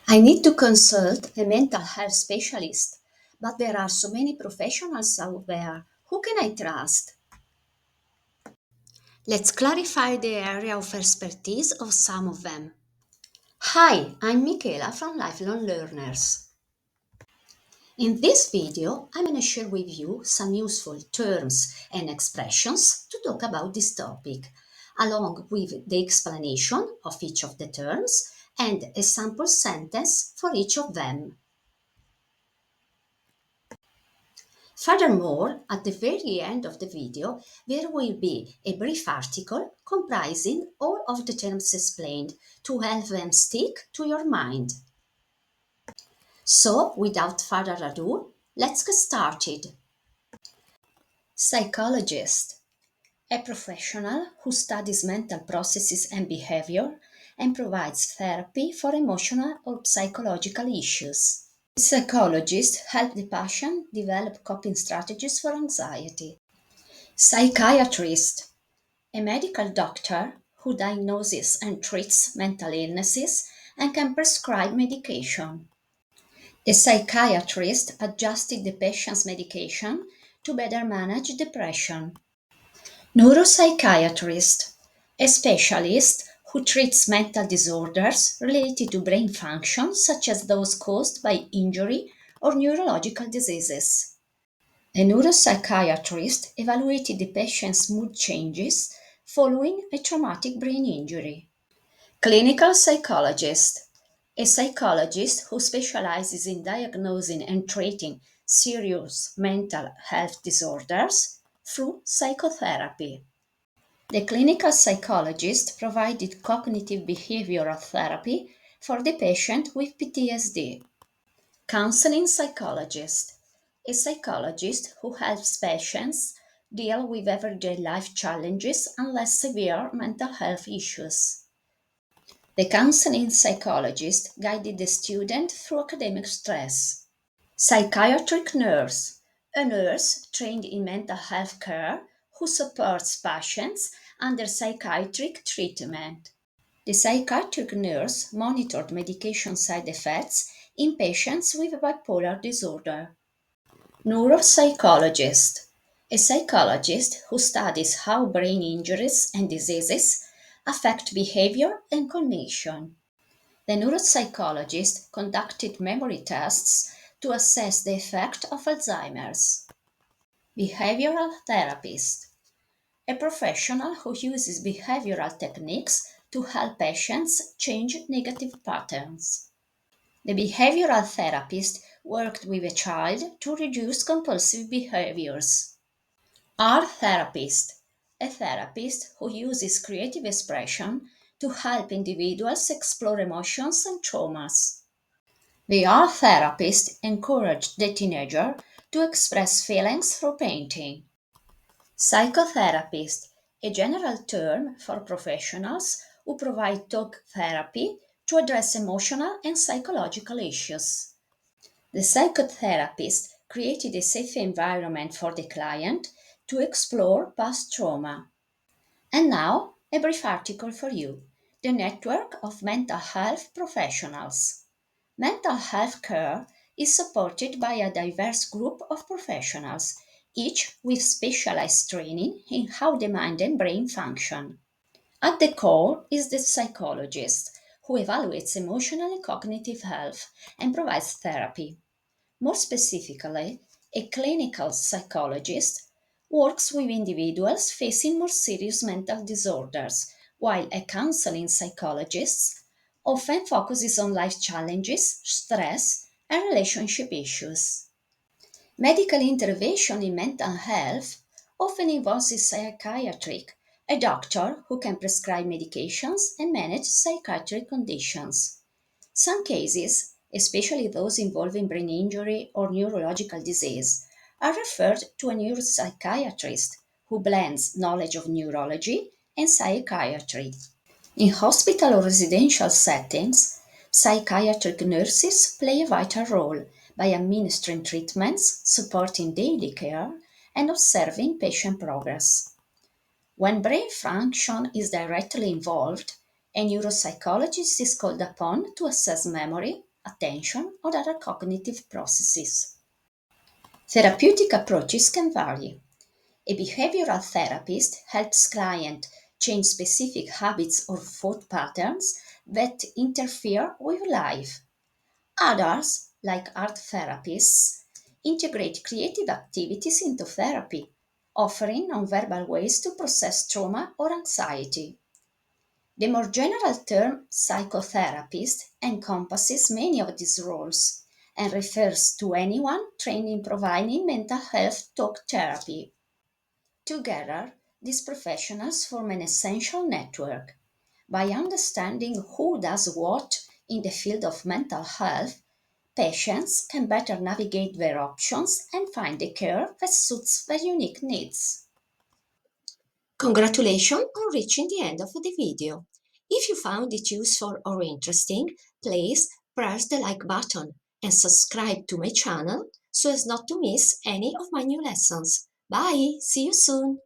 I need to consult a mental health specialist, but there are so many professionals out there. Who can I trust? Let's clarify the area of expertise of some of them. Hi, I'm Michaela from Lifelong Learners. In this video, I'm going to share with you some useful terms and expressions to talk about this topic, along with the explanation of each of the terms and a sample sentence for each of them. Furthermore, at the very end of the video, there will be a brief article comprising all of the terms explained to help them stick to your mind. So, without further ado, let's get started. Psychologist, a professional who studies mental processes and behavior and provides therapy for emotional or psychological issues. Psychologists help the patient develop coping strategies for anxiety. Psychiatrist, a medical doctor who diagnoses and treats mental illnesses and can prescribe medication. A psychiatrist adjusted the patient's medication to better manage depression. Neuropsychiatrist, a specialist who treats mental disorders related to brain function, such as those caused by injury or neurological diseases. A neuropsychiatrist evaluated the patient's mood changes following a traumatic brain injury. Clinical psychologist, a psychologist who specializes in diagnosing and treating serious mental health disorders through psychotherapy. The clinical psychologist provided cognitive behavioral therapy for the patient with PTSD. Counseling psychologist, a psychologist who helps patients deal with everyday life challenges and less severe mental health issues. The counseling psychologist guided the student through academic stress. Psychiatric nurse, a nurse trained in mental health care who supports patients under psychiatric treatment. The psychiatric nurse monitored medication side effects in patients with bipolar disorder. Neuropsychologist, a psychologist who studies how brain injuries and diseases affect behavior and cognition. The neuropsychologist conducted memory tests to assess the effect of Alzheimer's. Behavioral therapist, a professional who uses behavioral techniques to help patients change negative patterns. The behavioral therapist worked with a child to reduce compulsive behaviors. Art therapist, a therapist who uses creative expression to help individuals explore emotions and traumas. The art therapist encouraged the teenager to express feelings through painting. Psychotherapist, a general term for professionals who provide talk therapy to address emotional and psychological issues. The psychotherapist created a safe environment for the client to explore past trauma. And now, a brief article for you: the network of mental health professionals. Mental health care is supported by a diverse group of professionals, each with specialized training in how the mind and brain function. At the core is the psychologist, who evaluates emotional and cognitive health and provides therapy. More specifically, a clinical psychologist works with individuals facing more serious mental disorders, while a counseling psychologist often focuses on life challenges, stress, and relationship issues. Medical intervention in mental health often involves a psychiatric, a doctor who can prescribe medications and manage psychiatric conditions. Some cases, especially those involving brain injury or neurological disease, are referred to a neuropsychiatrist who blends knowledge of neurology and psychiatry. In hospital or residential settings, psychiatric nurses play a vital role by administering treatments, supporting daily care, and observing patient progress. When brain function is directly involved, a neuropsychologist is called upon to assess memory, attention, or other cognitive processes. Therapeutic approaches can vary. A behavioral therapist helps clients change specific habits or thought patterns that interfere with life. Others, like art therapists, integrate creative activities into therapy, offering nonverbal ways to process trauma or anxiety. The more general term psychotherapist encompasses many of these roles and refers to anyone trained in providing mental health talk therapy. Together, these professionals form an essential network. By understanding who does what in the field of mental health, patients can better navigate their options and find the care that suits their unique needs. Congratulations on reaching the end of the video. If you found it useful or interesting, please press the like button and subscribe to my channel so as not to miss any of my new lessons. Bye! See you soon!